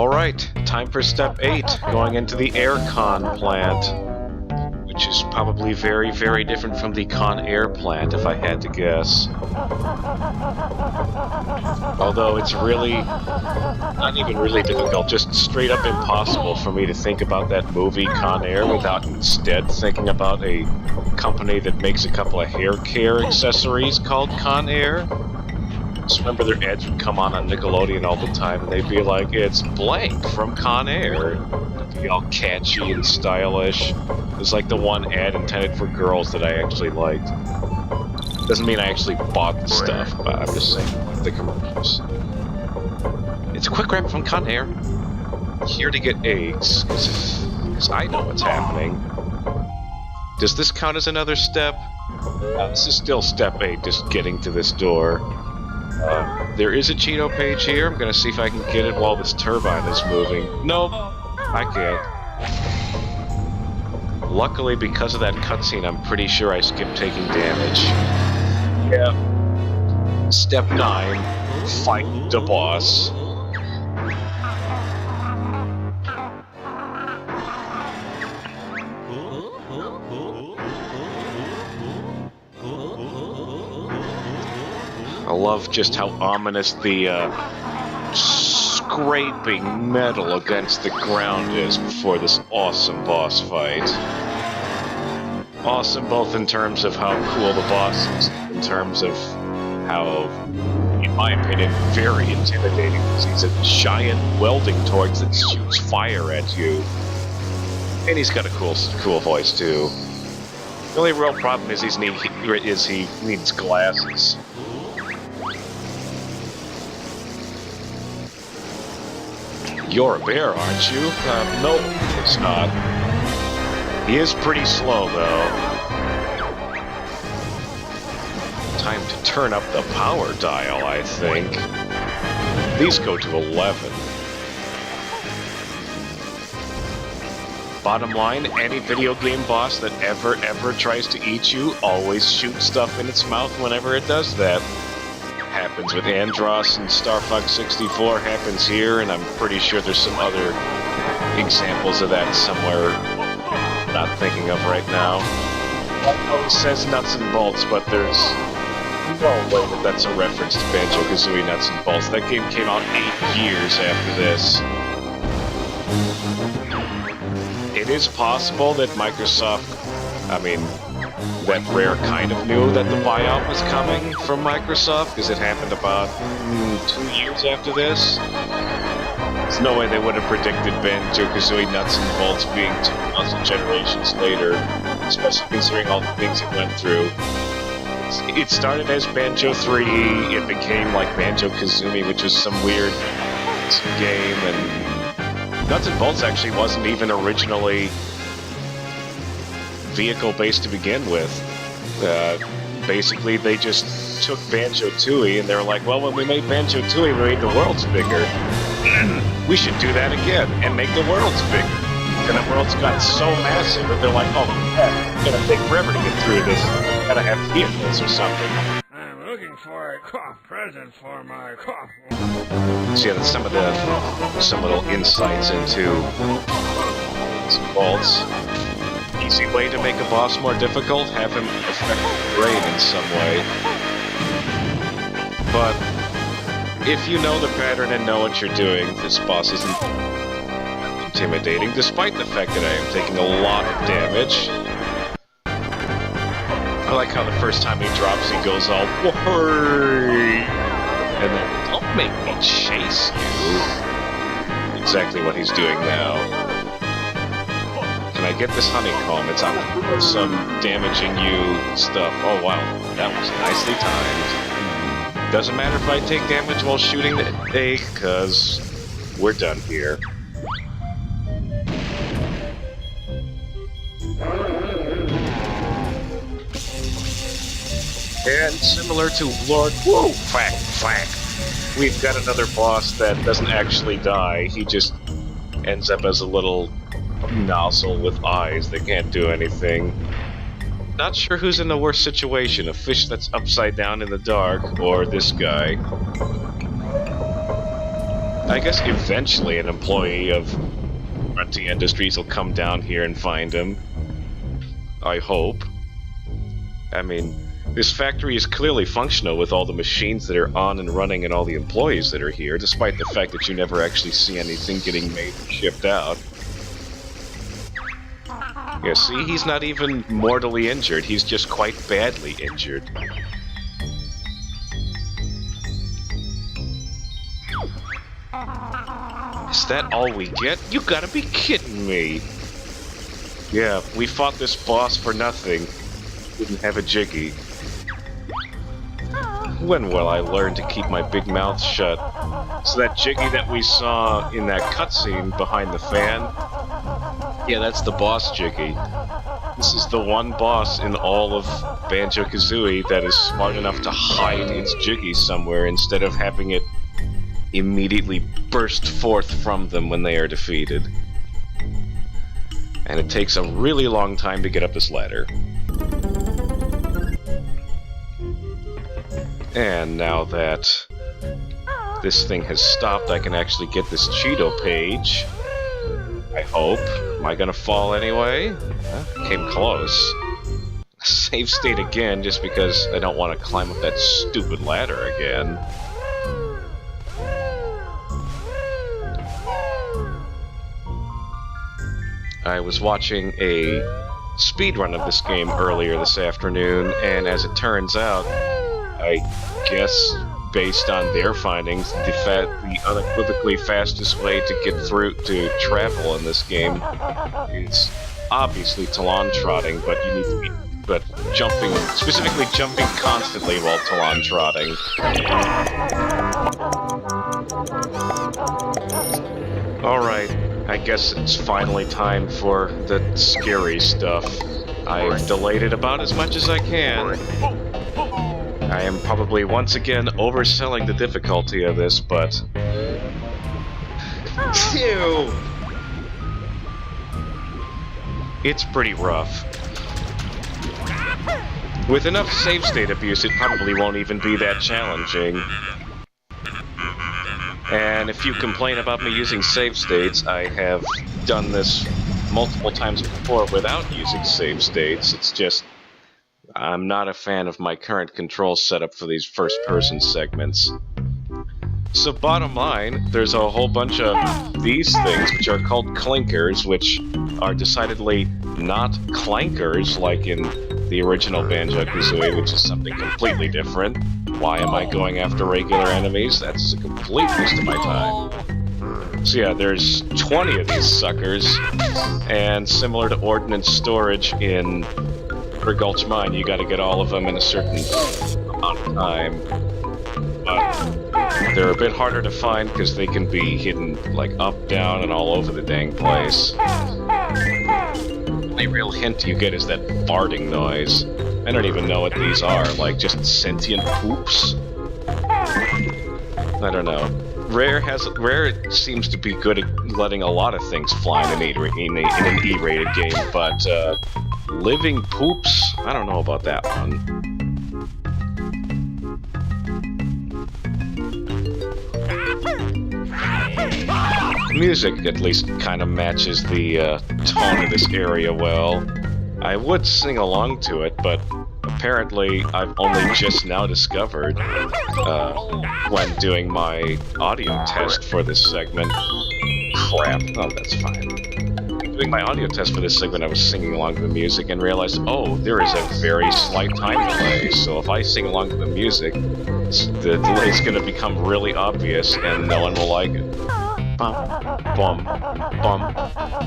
Alright, time for step 8, going into the aircon plant, which is probably very, very different from the Con Air plant, if I had to guess. Although it's really, not even really difficult, just straight up impossible for me to think about that movie Con Air without instead thinking about a company that makes a couple of hair care accessories called Con Air. Just remember their ads would come on Nickelodeon all the time, and they'd be like, "It's blank from Con Air." It'd be all catchy and stylish. It was like the one ad intended for girls that I actually liked. Doesn't mean I actually bought the stuff, but I'm just saying the commercials. It's a quick wrap from Con Air. Here to get eggs, because I know what's happening. Does this count as another step? This is still step 8, just getting to this door. There is a Cheeto page here. I'm gonna see if I can get it while this turbine is moving. Nope, I can't. Luckily, because of that cutscene, I'm pretty sure I skipped taking damage. Yeah. Step 9, fight the boss. I love just how ominous the scraping metal against the ground is before this awesome boss fight. Awesome both in terms of how cool the boss is, in terms of how, in my opinion, very intimidating, because he's a giant welding torch that shoots fire at you. And he's got a cool voice too. The only real problem is he needs glasses. You're a bear, aren't you? Nope, it's not. He is pretty slow, though. Time to turn up the power dial, I think. These go to 11. Bottom line, any video game boss that ever tries to eat you always shoots stuff in its mouth whenever it does that. Happens with Andross and Star Fox 64, happens here, and I'm pretty sure there's some other examples of that somewhere I'm not thinking of right now. It says nuts and bolts, but there's no way that that's a reference to Banjo-Kazooie Nuts and Bolts. That game came out 8 years after this. It is possible that Microsoft, that Rare kind of knew that the buyout was coming from Microsoft, because it happened about 2 years after this. There's no way they would have predicted Banjo-Kazooie Nuts and Bolts being 2,000 generations later, especially considering all the things it went through. It started as Banjo 3, it became like Banjo-Kazooie, which was some weird game, and Nuts and Bolts actually wasn't even originally vehicle-based to begin with. Basically, they just took Banjo-Tooie and they were like, well, when we made Banjo-Tooie, we made the worlds bigger. We should do that again and make the worlds bigger. And the worlds got so massive that they're like, oh, yeah, it's gonna take forever to get through this. Gotta have vehicles or something. I'm looking for a present for my So yeah, that's some little insights into some bolts. Easy way to make a boss more difficult, have him affect the brain in some way. But if you know the pattern and know what you're doing, this boss isn't intimidating, despite the fact that I am taking a lot of damage. I like how the first time he drops, he goes all, "Whooray!" And then, "Don't make me chase you." Exactly what he's doing now. Can I get this honeycomb? It's on some damaging you stuff. Oh wow, that was nicely timed. Doesn't matter if I take damage while shooting the egg, because we're done here. And similar to Lord Whoa, Quack, we've got another boss that doesn't actually die. He just ends up as a little nozzle with eyes that can't do anything. Not sure who's in the worst situation, a fish that's upside down in the dark, or this guy. I guess eventually an employee of Grunty Industries will come down here and find him. I hope. I mean, this factory is clearly functional with all the machines that are on and running and all the employees that are here, despite the fact that you never actually see anything getting made or shipped out. Yeah, see, he's not even mortally injured, he's just quite badly injured. Is that all we get? You gotta be kidding me! Yeah, we fought this boss for nothing. Didn't have a jiggy. When will I learn to keep my big mouth shut? So that jiggy that we saw in that cutscene behind the fan, yeah, that's the boss jiggy. This is the one boss in all of Banjo-Kazooie that is smart enough to hide its jiggy somewhere instead of having it immediately burst forth from them when they are defeated. And it takes a really long time to get up this ladder. And now that this thing has stopped, I can actually get this Cheeto page. I hope. Am I gonna fall anyway? Came close. Save state again, just because I don't want to climb up that stupid ladder again. I was watching a speedrun of this game earlier this afternoon, and as it turns out, I guess, based on their findings, the unequivocally fastest way to get through to travel in this game is obviously talon trotting, but you need to be jumping, specifically jumping constantly while talon trotting. Alright, I guess it's finally time for the scary stuff. I've delayed it about as much as I can. I am probably once again overselling the difficulty of this, but... Ew! It's pretty rough. With enough save state abuse, it probably won't even be that challenging. And if you complain about me using save states, I have done this multiple times before without using save states. It's just... I'm not a fan of my current control setup for these first-person segments. So bottom line, there's a whole bunch of these things, which are called clinkers, which are decidedly not clankers, like in the original Banjo-Kazooie, which is something completely different. Why am I going after regular enemies? That's a complete waste of my time. So yeah, there's 20 of these suckers, and similar to ordnance storage in Gulch Mine, you gotta get all of them in a certain amount of time. But they're a bit harder to find because they can be hidden, like, up, down, and all over the dang place. The only real hint you get is that farting noise. I don't even know what these are, like, just sentient poops? I don't know. Rare seems to be good at letting a lot of things fly in an E-rated game, but, living poops? I don't know about that one. Music at least kind of matches the tone of this area well. I would sing along to it, but apparently I've only just now discovered, when doing my audio test for this segment. Crap. Oh, that's fine. Doing my audio test for this segment, I was singing along to the music and realized, oh, there is a very slight time delay, so if I sing along to the music, the delay is going to become really obvious and no one will like it. Bum, bum, bum, bum,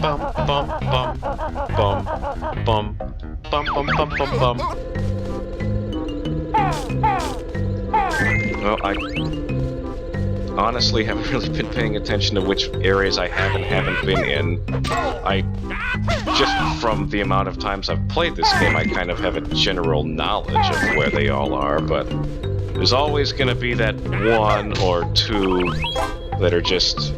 bum, bum, bum, bum, bum, bum, bum, bum, bum. Well, I honestly haven't really been paying attention to which areas I have and haven't been in. Just from the amount of times I've played this game, I kind of have a general knowledge of where they all are, but there's always gonna be that one or two that are just...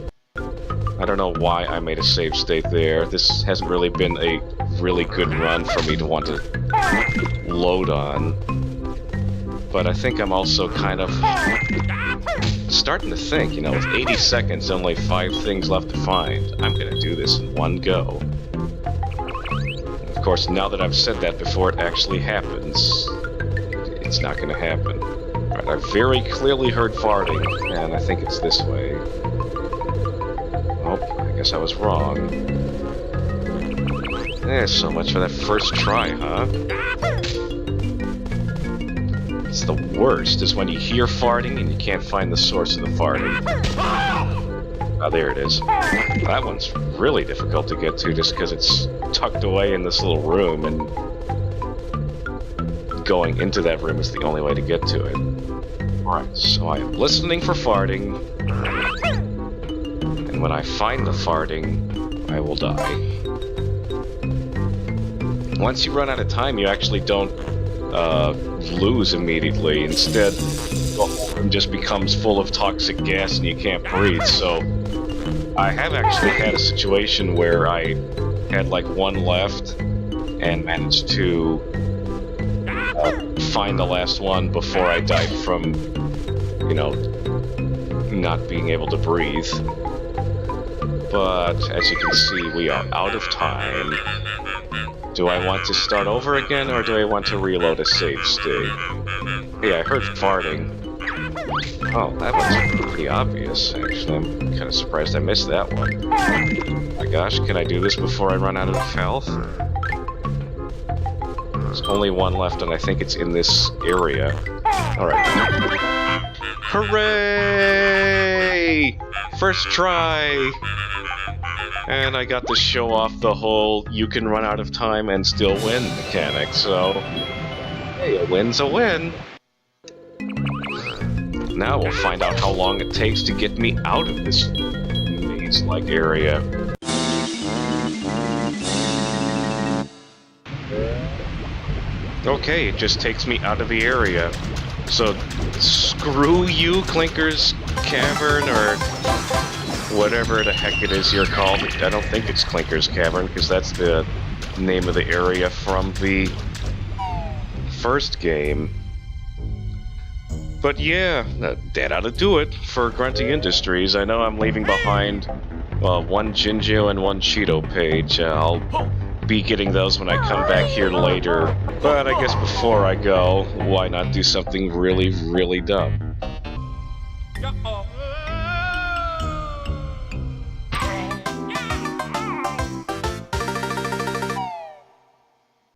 I don't know why I made a save state there. This hasn't really been a really good run for me to want to load on. But I think I'm also kind of starting to think, you know, with 80 seconds, only 5 things left to find, I'm gonna do this in one go. Of course, now that I've said that before it actually happens, it's not gonna happen. Right, I very clearly heard farting, and I think it's this way. Oh, I guess I was wrong. So much for that first try, huh? It's the worst, is when you hear farting and you can't find the source of the farting. Oh, there it is. That one's really difficult to get to just because it's tucked away in this little room, and going into that room is the only way to get to it. Alright, so I am listening for farting, and when I find the farting, I will die. Once you run out of time, you actually don't lose immediately. Instead, the whole room just becomes full of toxic gas and you can't breathe. So I have actually had a situation where I had like one left and managed to find the last one before I died from, you know, not being able to breathe. But as you can see, we are out of time. Do I want to start over again, or do I want to reload a save state? Hey, I heard farting. Oh, that one's pretty obvious, actually. I'm kind of surprised I missed that one. Oh my gosh, can I do this before I run out of health? There's only one left, and I think it's in this area. Alright. Hooray! First try! And I got to show off the whole you can run out of time and still win mechanic, so hey, a win's a win. Now we'll find out how long it takes to get me out of this maze-like area. Okay, it just takes me out of the area. So, screw you, Clinker's Cavern, or whatever the heck it is you're called. I don't think it's Clinker's Cavern, because that's the name of the area from the first game. But yeah, that ought to do it for Grunty Industries. I know I'm leaving behind one Jinjo and one Cheeto page. I'll be getting those when I come back here later. But I guess before I go, why not do something really, really dumb?